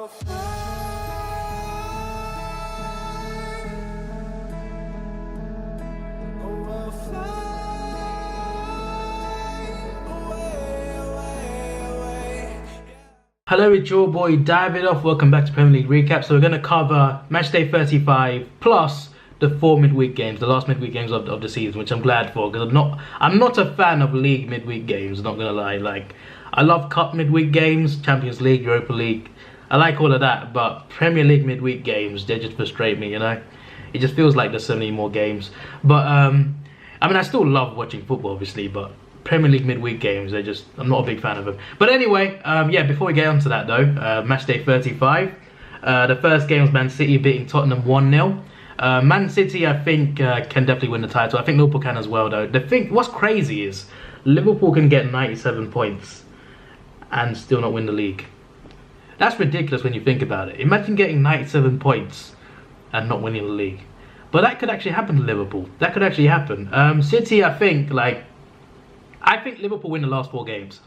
Hello, it's your boy Davidoff. Welcome back to Premier League Recap. So we're going to cover Matchday 35 plus the 4 midweek games, the last midweek games of the season, which I'm glad for because I'm not a fan of league midweek games. Not gonna lie, like I love cup midweek games, Champions League, Europa League. I like all of that, but Premier League midweek games, they just frustrate me. You know, it just feels like there's so many more games. But I mean, I still love watching football, obviously, but Premier League midweek games, I'm not a big fan of them. But anyway, yeah, before we get onto that though, Matchday 35. The first game was Man City beating Tottenham 1-0. Man City, I think, can definitely win the title. I think Liverpool can as well though. What's crazy is Liverpool can get 97 points and still not win the league. That's ridiculous when you think about it. Imagine getting 97 points and not winning the league. But that could actually happen to Liverpool. That could actually happen. City, I think Liverpool win the last 4 games.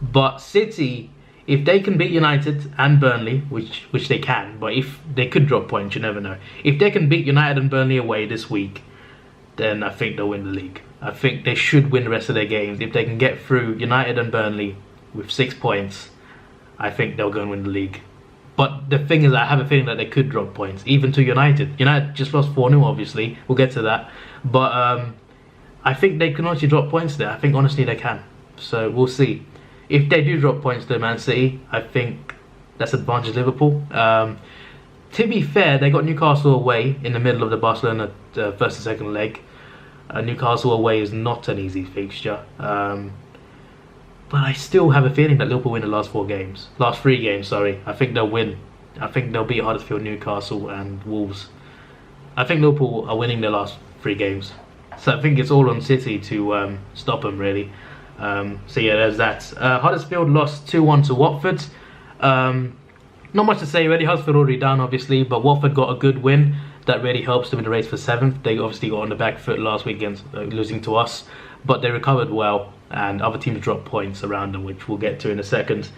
But City, if they can beat United and Burnley, which they can, but if they could drop points, you never know. If they can beat United and Burnley away this week, then I think they'll win the league. I think they should win the rest of their games. If they can get through United and Burnley with 6 points, I think they'll go and win the league. But the thing is, I have a feeling that they could drop points, even to United. United just lost 4-0, obviously. We'll get to that. But I think they can actually drop points there. I think honestly they can. So we'll see. If they do drop points to Man City, I think that's advantage Liverpool. To be fair, they got Newcastle away in the middle of the Barcelona first and second leg. Newcastle away is not an easy fixture. But I still have a feeling that Liverpool win the last 3 games, sorry. I think they'll win. I think they'll beat Huddersfield, Newcastle and Wolves. I think Liverpool are winning their last 3 games. So I think it's all on City to stop them, really. So yeah, there's that. Huddersfield lost 2-1 to Watford. Not much to say really. Huddersfield already down, obviously, but Watford got a good win. That really helps them in the race for 7th. They obviously got on the back foot last week against losing to us, but they recovered well, and other teams dropped points around them, which we'll get to in a second.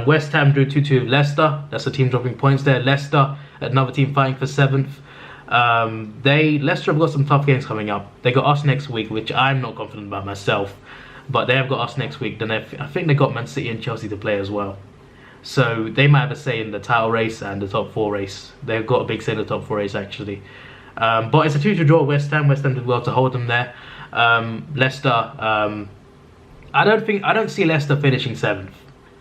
West Ham drew 2-2 with Leicester. That's the team dropping points there. Leicester, another team fighting for 7th. Leicester have got some tough games coming up. They got us next week, which I'm not confident about myself, but they have got us next week. Then I think they got Man City and Chelsea to play as well, so they might have a say in the title race and the top 4 race. They've got a big say in the top 4 race actually. But it's a 2-2 draw. West Ham did well to hold them there. Leicester, I don't see Leicester finishing 7th.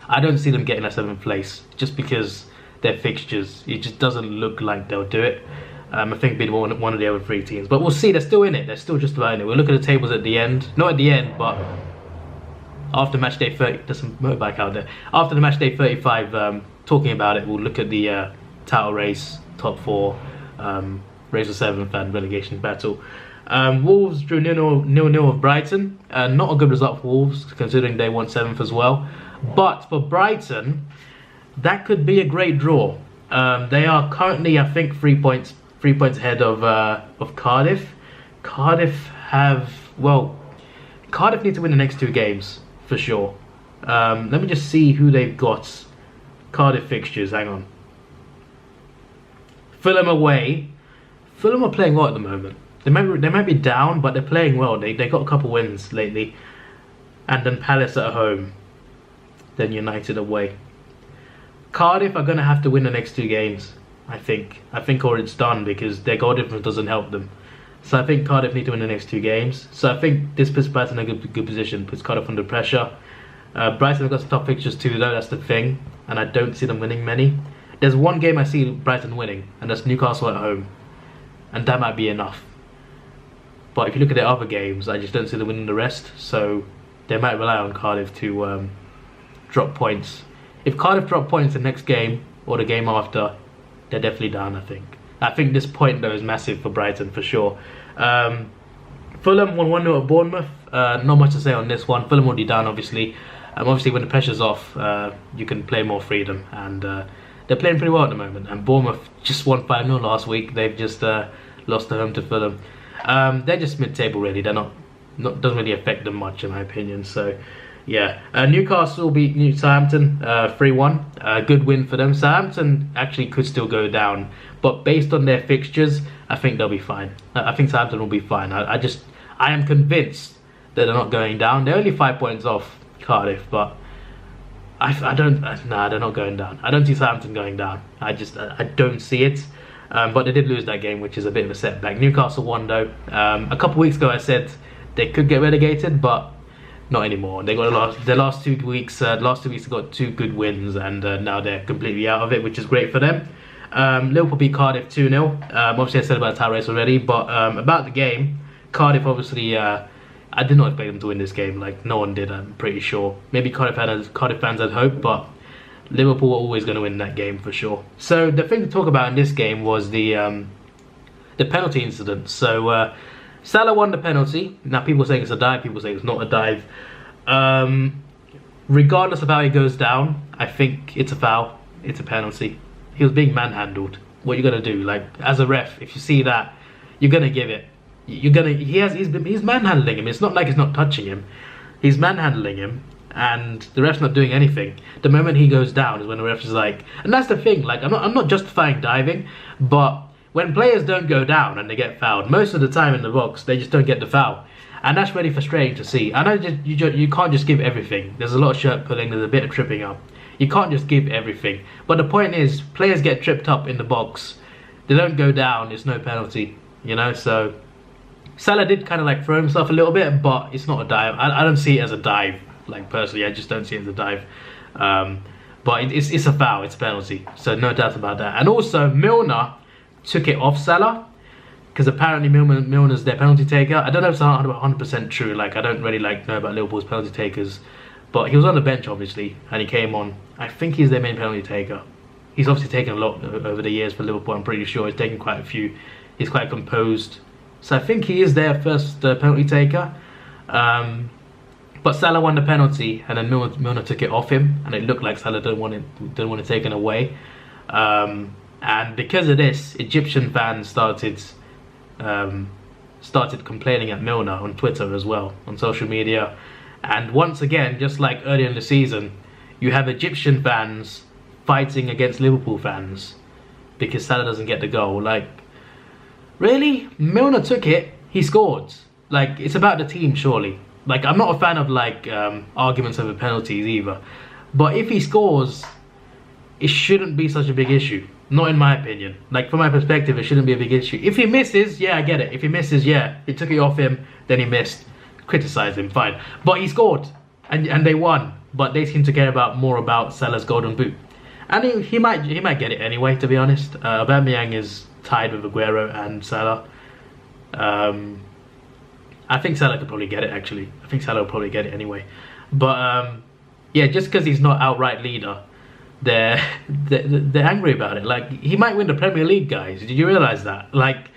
I don't see them getting that 7th place just because their fixtures, it just doesn't look like they'll do it. I think being one of the other 3 teams, but we'll see. They're still in it. They're still just about in it. We'll look at the tables at the end. Not at the end, but after match day 30. There's some motorbike out there. After the match day 35, talking about it, we'll look at the title race, top 4, race for 7th, and relegation battle. Wolves drew 0-0 with Brighton. Not a good result for Wolves, considering they won 7th as well. But for Brighton, that could be a great draw. They are currently, I think, 3 points ahead of Cardiff. Cardiff need to win the next 2 games for sure. Let me just see who they've got. Cardiff fixtures, hang on. Fulham away. Fulham are playing well at the moment. They might be down, but they're playing well. They got a couple wins lately. And then Palace at home. Then United away. Cardiff are going to have to win the next 2 games, I think. Or it's done because their goal difference doesn't help them. So I think Cardiff need to win the next 2 games. So I think this puts Brighton in a good position, puts Cardiff under pressure. Brighton have got some tough fixtures too, though, that's the thing. And I don't see them winning many. There's one game I see Brighton winning, and that's Newcastle at home. And that might be enough. But if you look at their other games, I just don't see them winning the rest. So they might rely on Cardiff to drop points. If Cardiff drop points the next game or the game after, they're definitely down, I think. I think this point, though, is massive for Brighton, for sure. Fulham won 1-0 at Bournemouth. Not much to say on this one. Fulham already down, obviously. Obviously, when the pressure's off, you can play more freedom. And they're playing pretty well at the moment. And Bournemouth just won 5-0 last week. They've just lost at home to Fulham. They're just mid-table, really. They're not doesn't really affect them much, in my opinion. So, Yeah, Newcastle beat Southampton 3-1. Good win for them. Southampton actually could still go down, but based on their fixtures, I think they'll be fine. I think Southampton will be fine. I am convinced that they're not going down. They're only 5 points off Cardiff, but they're not going down. I don't see Southampton going down. I don't see it. But they did lose that game, which is a bit of a setback. Newcastle won though. A couple of weeks ago I said they could get relegated, but not anymore. They got the last 2 weeks. Last 2 weeks they got 2 good wins, and now they're completely out of it, which is great for them. Liverpool beat Cardiff 2-0. Obviously I said about the tie race already, but about the game, Cardiff obviously. I did not expect them to win this game. Like no one did. I'm pretty sure. Maybe Cardiff fans had hope, but Liverpool were always going to win that game for sure. So the thing to talk about in this game was the penalty incident. So Salah won the penalty. Now people saying it's a dive, people saying it's not a dive. Regardless of how he goes down, I think it's a foul. It's a penalty. He was being manhandled. What are you gonna do? Like as a ref, if you see that, you're gonna give it. He's manhandling him. It's not like he's not touching him. He's manhandling him, and the ref's not doing anything. The moment he goes down is when the ref is like, and that's the thing. Like I'm not justifying diving, but when players don't go down and they get fouled, most of the time in the box they just don't get the foul, and that's really frustrating to see. I know you can't just give everything. There's a lot of shirt pulling. There's a bit of tripping up. You can't just give everything. But the point is, players get tripped up in the box. They don't go down. It's no penalty. You know, so. Salah did kind of like throw himself a little bit, but it's not a dive. I don't see it as a dive. Like personally, I just don't see it as a dive. But it's a foul. It's a penalty. So no doubt about that. And also Milner took it off Salah because apparently Milner's their penalty taker. I don't know if it's 100% true. Like I don't really know about Liverpool's penalty takers, but he was on the bench obviously, and he came on. I think he's their main penalty taker. He's obviously taken a lot over the years for Liverpool. I'm pretty sure he's taken quite a few. He's quite composed. So I think he is their first penalty taker. But Salah won the penalty, and then Milner took it off him, and it looked like Salah didn't want it taken away. And because of this, Egyptian fans started complaining at Milner on Twitter as well, on social media. And once again, just like earlier in the season, you have Egyptian fans fighting against Liverpool fans because Salah doesn't get the goal. Like, really? Milner took it, he scored. Like, it's about the team, surely. Like, I'm not a fan of, like, arguments over penalties either. But if he scores, it shouldn't be such a big issue. Not in my opinion. Like, from my perspective, it shouldn't be a big issue. If he misses, yeah, I get it. If he misses, yeah, he took it off him, then he missed. Criticize him, fine. But he scored, and they won. But they seem to care more about Salah's golden boot. And he might get it anyway, to be honest. Aubameyang is tied with Aguero and Salah. I think Salah could probably get it, actually. I think Salah will probably get it anyway. But, yeah, just because he's not outright leader, they're angry about it. Like, he might win the Premier League, guys. Did you realise that? Like,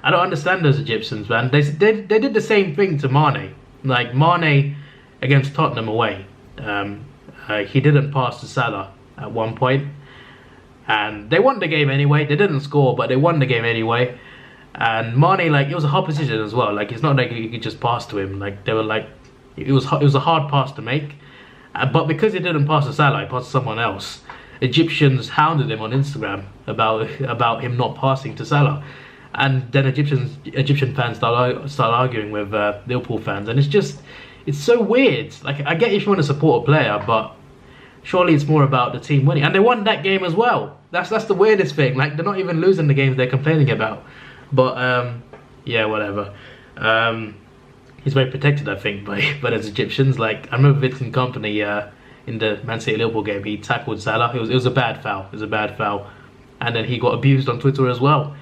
I don't understand those Egyptians, man. They did the same thing to Mane. Like, Mane against Tottenham away. He didn't pass to Salah at one point. And they won the game anyway. They didn't score, but they won the game anyway. And Mane, like, it was a hard position as well. Like, it's not like you could just pass to him. Like, they were like, it was a hard pass to make. But because he didn't pass to Salah, he passed to someone else. Egyptians hounded him on Instagram about him not passing to Salah. And then Egyptian fans start arguing with Liverpool fans. And it's so weird. Like, I get if you want to support a player, but surely it's more about the team winning. And they won that game as well. That's the weirdest thing. Like, they're not even losing the games they're complaining about. But, yeah, whatever. He's very protected, I think, by those Egyptians. Like, I remember Vincent Kompany in the Man City Liverpool game, he tackled Salah. It was a bad foul. It was a bad foul. And then he got abused on Twitter as well.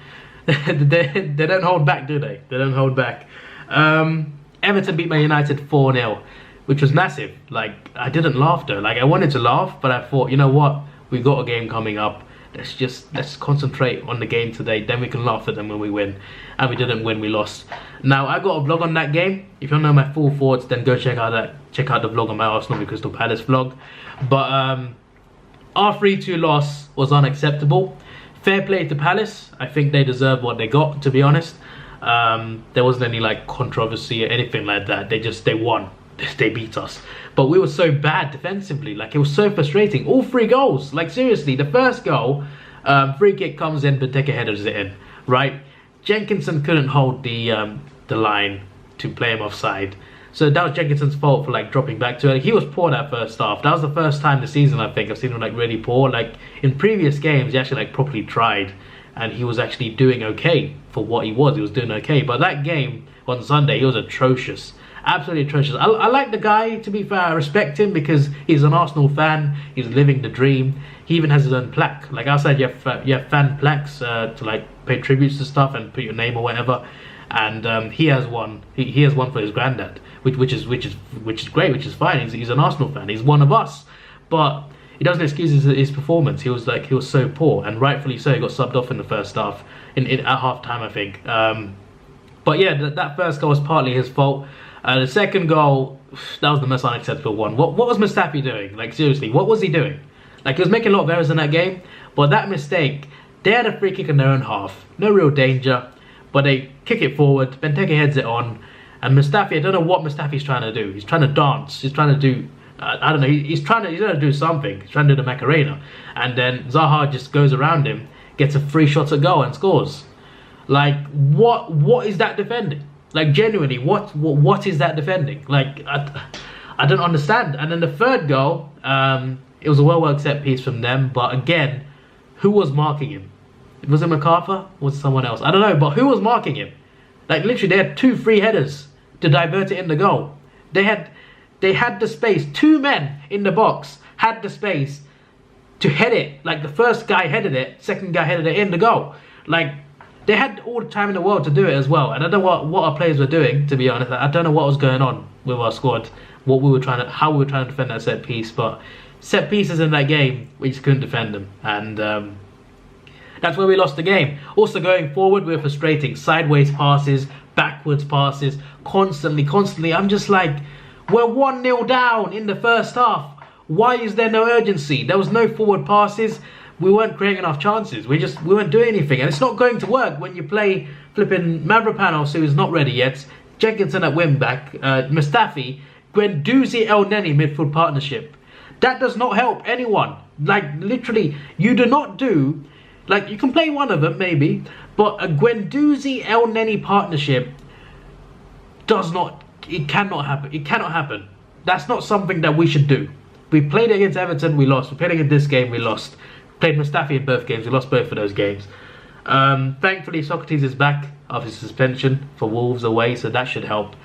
they don't hold back, do they? They don't hold back. Everton beat Man United 4-0, which was massive. Like, I didn't laugh though. Like, I wanted to laugh, but I thought, you know what? We've got a game coming up. Let's concentrate on the game today. Then we can laugh at them when we win. And we didn't win, we lost. Now, I got a vlog on that game. If you don't know my full thoughts, then go check out the vlog on my Arsenal v Crystal Palace vlog. But our 3-2 loss was unacceptable. Fair play to Palace. I think they deserved what they got, to be honest. There wasn't any like controversy or anything like that. They won. they beat us. But we were so bad defensively. Like, it was so frustrating. All 3 goals. Like, seriously, the first goal, free kick comes in, Benteke headers it in, right? Jenkinson couldn't hold the line to play him offside. So that was Jenkinson's fault for like dropping back to it. He was poor that first half. That was the first time this season I think I've seen him like really poor. Like in previous games he actually like properly tried and he was actually doing okay for what he was. He was doing okay. But that game on Sunday he was atrocious. Absolutely atrocious. I like the guy, to be fair. I respect him because he's an Arsenal fan. He's living the dream. He even has his own plaque. Like outside you have fan plaques to like pay tributes to stuff and put your name or whatever. And he has one. He has one for his granddad, which is great, which is fine. He's an Arsenal fan. He's one of us, but he doesn't excuse his performance. He was so poor, and rightfully so. He got subbed off in the first half, at half time I think. But yeah, that first goal was partly his fault. The second goal, that was the most unacceptable one. What was Mustafi doing? Like seriously, what was he doing? Like he was making a lot of errors in that game, but that mistake, they had a free kick in their own half, no real danger. But they kick it forward, Benteke heads it on, and Mustafi, I don't know what Mustafi's trying to do. He's trying to dance, he's trying to do, I don't know, he's trying to do something. He's trying to do the Macarena. And then Zaha just goes around him, gets a free shot at goal and scores. Like, what is that defending? Like, genuinely, what is that defending? Like, I don't understand. And then the third goal, it was a well-worked set piece from them, but again, who was marking him? Was it MacArthur? Or was it someone else? I don't know, but who was marking him? Like literally, they had 2 free headers to divert it in the goal. They had the space. 2 men in the box had the space to head it. Like the first guy headed it, second guy headed it in the goal. Like they had all the time in the world to do it as well. And I don't know what our players were doing, to be honest. I don't know what was going on with our squad, how we were trying to defend that set piece. But set pieces in that game, we just couldn't defend them, and that's where we lost the game. Also going forward, we were frustrating. Sideways passes, backwards passes, constantly. I'm just like, we're 1-0 down in the first half. Why is there no urgency? There was no forward passes. We weren't creating enough chances. We weren't doing anything. And it's not going to work when you play flipping Mavropanos, who is not ready yet, Jenkinson at wing back, Mustafi, Guendouzi, El Neni midfield partnership. That does not help anyone. Like literally, you do not do... Like, you can play one of them, maybe, but a Guendouzi El Neni partnership it cannot happen. It cannot happen. That's not something that we should do. We played against Everton, we lost. We played against this game, we lost. Played Mustafi in both games, we lost both of those games. Thankfully, Socrates is back after suspension for Wolves away, so that should help.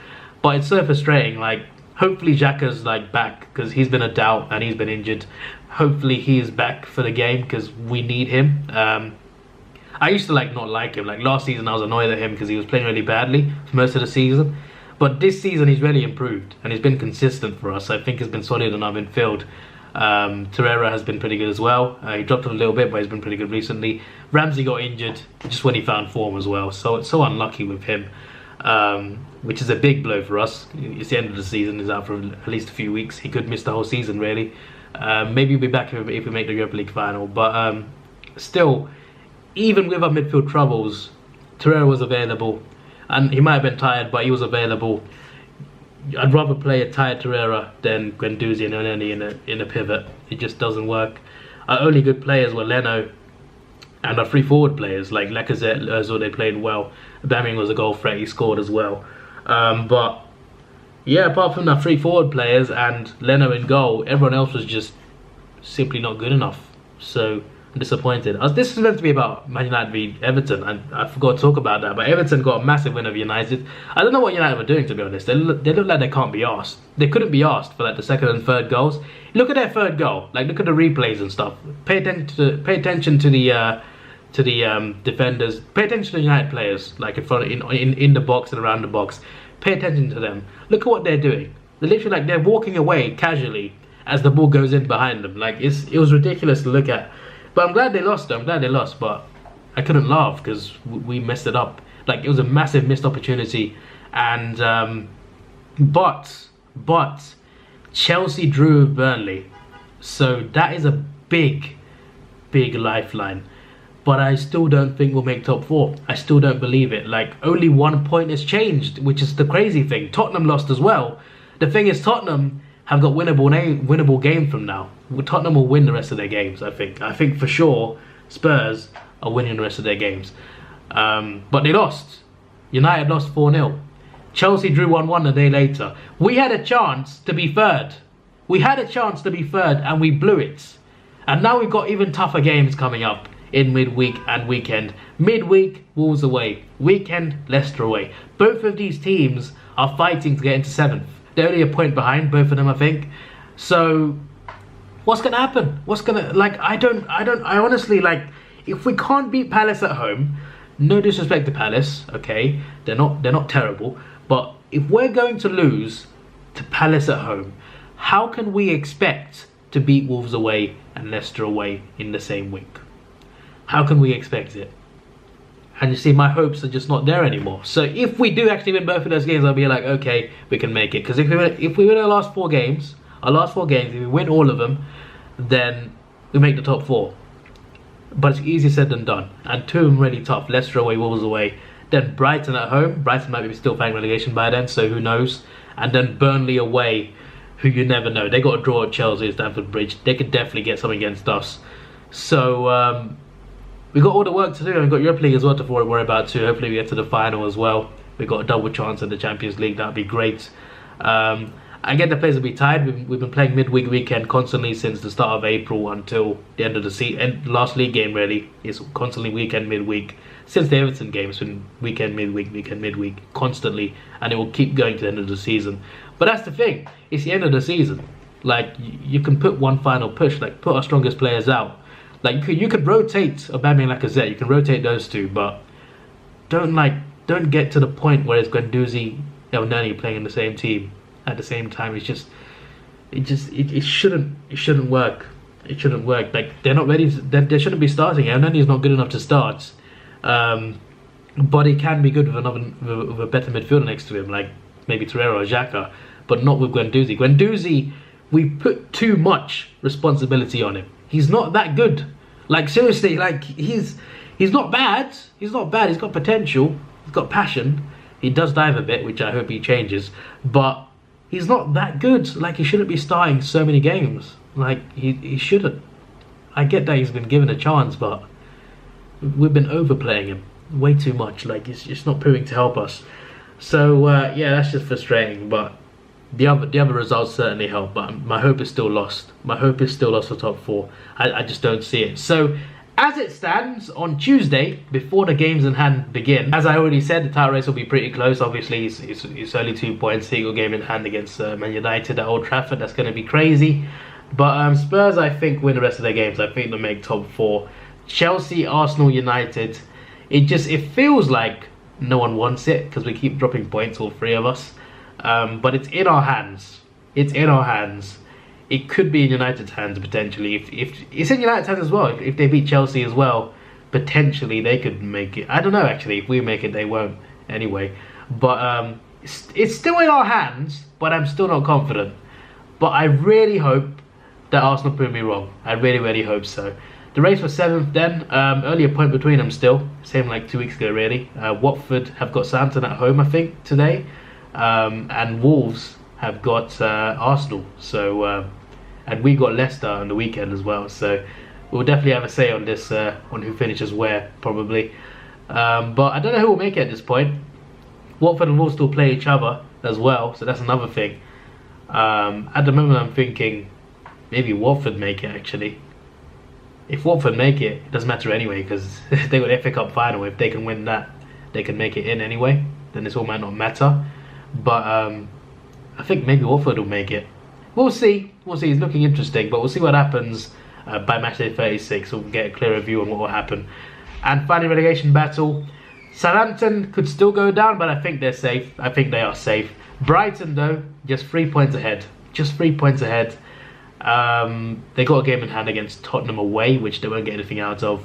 But it's so frustrating, like, hopefully Xhaka's, like, back, because he's been a doubt and he's been injured. Hopefully he is back for the game because we need him. I used to not like him. Like last season I was annoyed at him because he was playing really badly for most of the season. But this season he's really improved and he's been consistent for us. I think he's been solid in our midfield. Torreira has been pretty good as well. He dropped a little bit but he's been pretty good recently. Ramsey got injured just when he found form as well. So it's so unlucky with him. Which is a big blow for us. It's the end of the season. He's out for at least a few weeks. He could miss the whole season really. Maybe we'll be back if we make the Europa League final. But still, even with our midfield troubles, Torreira was available. And he might have been tired, but he was available. I'd rather play a tired Torreira than Guendouzi and Oneni in a pivot. It just doesn't work. Our only good players were Leno and our 3 forward players. Like Lacazette, Ozil, they played well. Aubameyang was a goal threat, he scored as well. But yeah, apart from the 3 forward players and Leno in goal, everyone else was just simply not good enough. So I'm disappointed. This is meant to be about Man United v Everton, and I forgot to talk about that. But Everton got a massive win over United. I don't know what United were doing, to be honest. They look like they can't be asked. They couldn't be asked for like the second and third goals. Look at their third goal. Like look at the replays and stuff. Pay attention to the defenders. Pay attention to the United players, like in the box and around the box. Pay attention to them. Look at what they're doing. They're literally they're walking away casually as the ball goes in behind them. Like it was ridiculous to look at. But I'm glad they lost. But I couldn't laugh because we messed it up. Like it was a massive missed opportunity. And but Chelsea drew with Burnley, so that is a big lifeline. But I still don't think we'll make top 4. I still don't believe it. Like only 1 point has changed, which is the crazy thing. Tottenham lost as well. the thing is, Tottenham have got winnable games from now. Tottenham will win the rest of their games, I think. I think for sure Spurs are winning the rest of their games. But they lost. United lost 4-0. Chelsea drew 1-1 a day later. We had a chance to be third. We had a chance to be third and we blew it. And now we've got even tougher games coming up in midweek and weekend. Midweek, Wolves away. Weekend, Leicester away. Both of these teams are fighting to get into 7th. They're only a point behind, both of them, I think. So, what's going to happen? What's going to... Like, I honestly, like, if we can't beat Palace at home, no disrespect to Palace, okay? They're not terrible. But if we're going to lose to Palace at home, how can we expect to beat Wolves away and Leicester away in the same week? How can we expect it? And you see, my hopes are just not there anymore. So if we do actually win both of those games, I'll be like, okay, we can make it. Because if we win our last four games, if we win all of them, then we make the top 4. But it's easier said than done. And 2 of them really tough. Leicester away, Wolves away. Then Brighton at home. Brighton might be still playing relegation by then, so who knows. And then Burnley away, who you never know. They got a draw at Chelsea at Stamford Bridge. They could definitely get something against us. So we've got all the work to do. And we've got Europa League as well to worry about too. Hopefully we get to the final as well. We've got a double chance in the Champions League. That'd be great. Again, the players will be tired. We've been playing midweek weekend constantly since the start of April until the end of the season. Last league game really is constantly weekend, midweek. Since the Everton game, it's been weekend, midweek, constantly, and it will keep going to the end of the season. But that's the thing. It's the end of the season. Like, you can put one final push. Like, put our strongest players out. Like, you could rotate Aubameyang and Lacazette. You can rotate those two, but don't get to the point where it's Guendouzi, El Neni playing in the same team at the same time. It shouldn't work. It shouldn't work. Like, they're not ready. They shouldn't be starting. El Neni is not good enough to start. But he can be good with a better midfielder next to him, like maybe Torreira or Xhaka, but not with Guendouzi. Guendouzi, we put too much responsibility on him. He's not that good. Like, seriously, like he's not bad. He's not bad. He's got potential. He's got passion. He does dive a bit, which I hope he changes. But he's not that good. Like, he shouldn't be starting so many games. Like, he shouldn't. I get that he's been given a chance, but we've been overplaying him way too much. Like, it's not proving to help us. So yeah, that's just frustrating. But the other results certainly help. But my hope is still lost. My hope is still lost for top 4. I just don't see it. So as it stands on Tuesday, before the games in hand begin, as I already said, the title race will be pretty close. Obviously, it's only 2 points, single game in hand against Man United at Old Trafford. That's going to be crazy. But Spurs, I think, win the rest of their games. I think they'll make top 4. Chelsea, Arsenal, United, it feels like no one wants it because we keep dropping points, all 3 of us. But it's in our hands. It's in our hands. It could be in United's hands potentially. If it's in United's hands as well. If they beat Chelsea as well, potentially they could make it. I don't know actually. If we make it, they won't anyway. But it's still in our hands. But I'm still not confident. But I really hope that Arsenal prove me wrong. I really, really hope so. The race for 7th then, only a point between them still, same like 2 weeks ago really. Watford have got Southampton at home I think today, and Wolves have got Arsenal, so and we got Leicester on the weekend as well, so we'll definitely have a say on this, on who finishes where probably. But I don't know who will make it at this point. Watford and Wolves still play each other as well, so that's another thing. At the moment I'm thinking maybe Watford make it actually. If Watford make it, it doesn't matter anyway because they got the FA Cup final. If they can win that, they can make it in anyway. Then this all might not matter. But I think maybe Watford will make it. We'll see. We'll see. It's looking interesting, but we'll see what happens by matchday 36. We'll get a clearer view on what will happen. And finally, relegation battle. Southampton could still go down, but I think they're safe. I think they are safe. Brighton, though, just 3 points ahead. Just 3 points ahead. They got a game in hand against Tottenham away, which they won't get anything out of.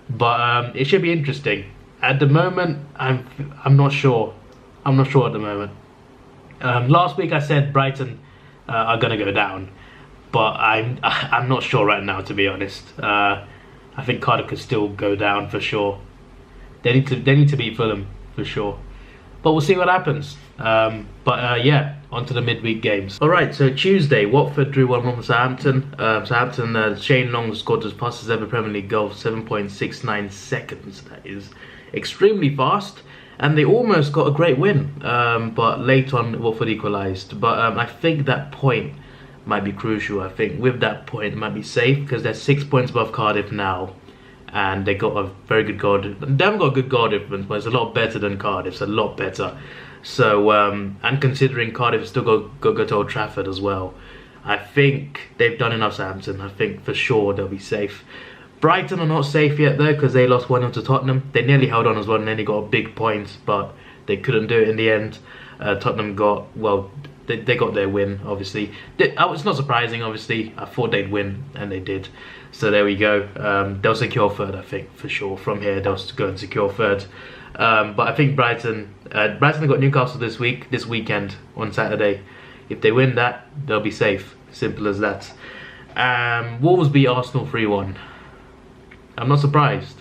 But it should be interesting. At the moment, I'm not sure. I'm not sure at the moment. Last week I said Brighton are going to go down, but I'm not sure right now, to be honest. I think Cardiff could still go down for sure. They need to beat Fulham for sure. But we'll see what happens. Yeah, On to the midweek games. Alright, so Tuesday, Watford drew 1-1 with Southampton. Southampton, Shane Long scored his fastest ever Premier League goal, 7.69 seconds. That is extremely fast. And they almost got a great win. But late on, Watford equalised. But I think that point might be crucial. I think with that point, it might be safe because they're 6 points above Cardiff now. And they got a very good goal. They haven't got a good goal difference, but it's a lot better than Cardiff. It's a lot better. So, and considering Cardiff still got to go to Old Trafford as well, I think they've done enough Southampton. I think for sure they'll be safe. Brighton are not safe yet though, because they lost 1-0 to Tottenham. They nearly held on as well and nearly got a big point, but they couldn't do it in the end. Tottenham got, well, they got their win, obviously. It's not surprising, obviously. I thought they'd win, and they did. So there we go. They'll secure third, I think, for sure. From here, they'll go and secure third. But I think Brighton have got Newcastle this weekend on Saturday. If they win that, they'll be safe. Simple as that. Wolves beat Arsenal 3-1. I'm not surprised.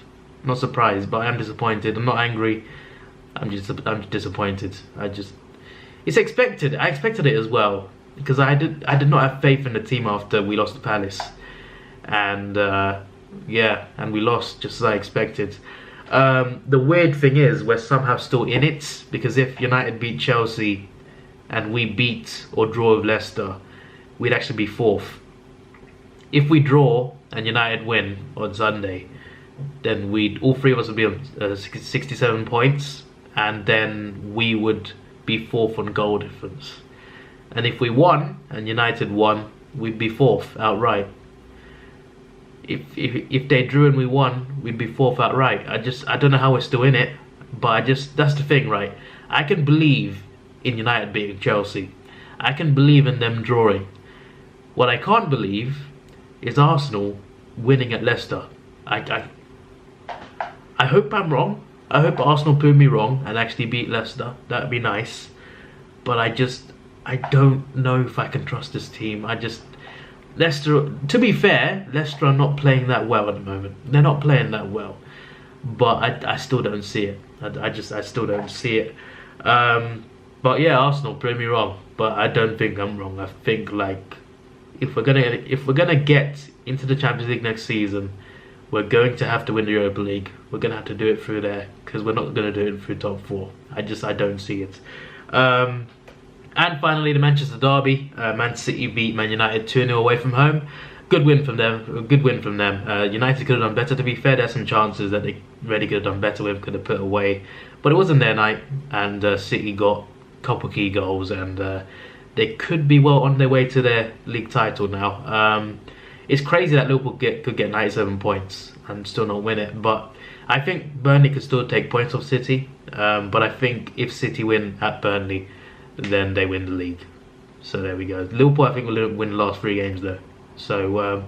But I am disappointed. I'm not angry. I'm disappointed. It's expected. I expected it as well because I did not have faith in the team after we lost to Palace, and and we lost just as I expected. The weird thing is we're somehow still in it, because if United beat Chelsea and we beat or draw with Leicester, we'd actually be fourth. If we draw and United win on Sunday, then all three of us would be on 67 points, and then we would be fourth on goal difference. And if we won and United won, we'd be fourth outright. If they drew and we won, we'd be fourth outright. I don't know how we're still in it, but that's the thing, right? I can believe in United beating Chelsea. I can believe in them drawing. What I can't believe is Arsenal winning at Leicester. I hope I'm wrong. I hope Arsenal prove me wrong and actually beat Leicester. That'd be nice. But I don't know if I can trust this team. Leicester, to be fair, Leicester are not playing that well at the moment. They're not playing that well. But I still don't see it. I still don't see it. But yeah, Arsenal prove me wrong. But I don't think I'm wrong. I think if we're gonna get into the Champions League next season, we're going to have to win the Europa League. We're going to have to do it through there, because we're not going to do it through top four. I don't see it. And finally, the Manchester derby. Man City beat Man United 2-0 away from home. Good win from them. United could have done better, to be fair. There's some chances that they really could have done better with, could have put away. But it wasn't their night, and City got a couple key goals, and they could be well on their way to their league title now. It's crazy that Liverpool could get 97 points and still not win it. But I think Burnley could still take points off City. But I think if City win at Burnley, then they win the league. So there we go. Liverpool, I think, will win the last 3 games though. So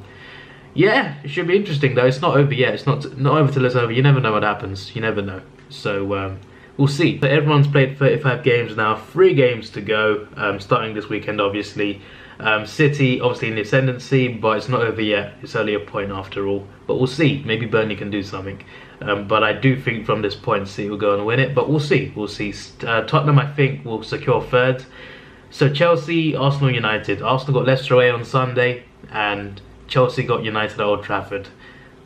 yeah, it should be interesting though. It's not over yet. It's not over till it's over. You never know what happens. You never know. So we'll see. But everyone's played 35 games now. 3 games to go. Starting this weekend, obviously. City obviously in the ascendancy, but it's not over yet. It's only a point after all. But we'll see. Maybe Burnley can do something. But I do think from this point City will go and win it. But we'll see. We'll see. Tottenham, I think, will secure third. So Chelsea, Arsenal, United. Arsenal got Leicester away on Sunday, and Chelsea got United at Old Trafford.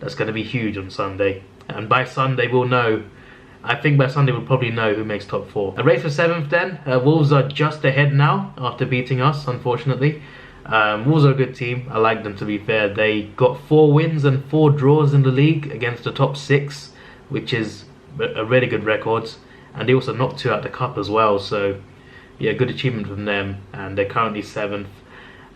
That's going to be huge on Sunday. And by Sunday we'll know. I think by Sunday we'll probably know who makes top 4. A race for 7th then. Wolves are just ahead now after beating us, unfortunately. Wolves are a good team. I like them, to be fair. They got 4 wins and 4 draws in the league against the top 6, which is a really good record. And they also knocked 2 out the cup as well. So yeah, good achievement from them. And they're currently 7th.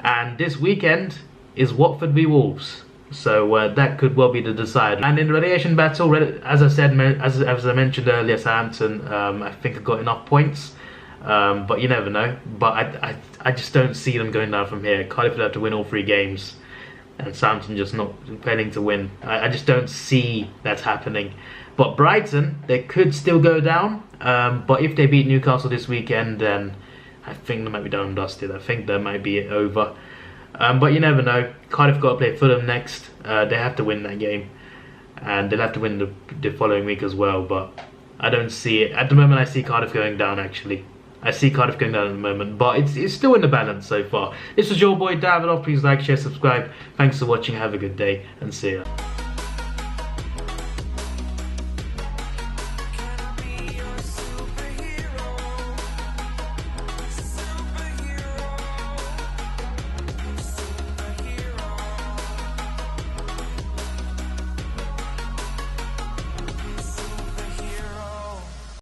And this weekend is Watford Be Wolves. So that could well be the decider. And in the relegation battle, as I mentioned earlier, Southampton, I think have got enough points, but you never know. But I just don't see them going down from here. Cardiff would have to win all 3 games, and Southampton just not planning to win. I just don't see that happening. But Brighton, they could still go down. But if they beat Newcastle this weekend, then I think they might be done and dusted. I think that might be it over. But you never know. Cardiff got to play Fulham next. They have to win that game, and they'll have to win the following week as well. But I don't see it at the moment. I see Cardiff going down, actually. I see Cardiff going down at the moment, but it's still in the balance so far. This was your boy Davidoff. Please like, share, subscribe. Thanks for watching. Have a good day and see ya.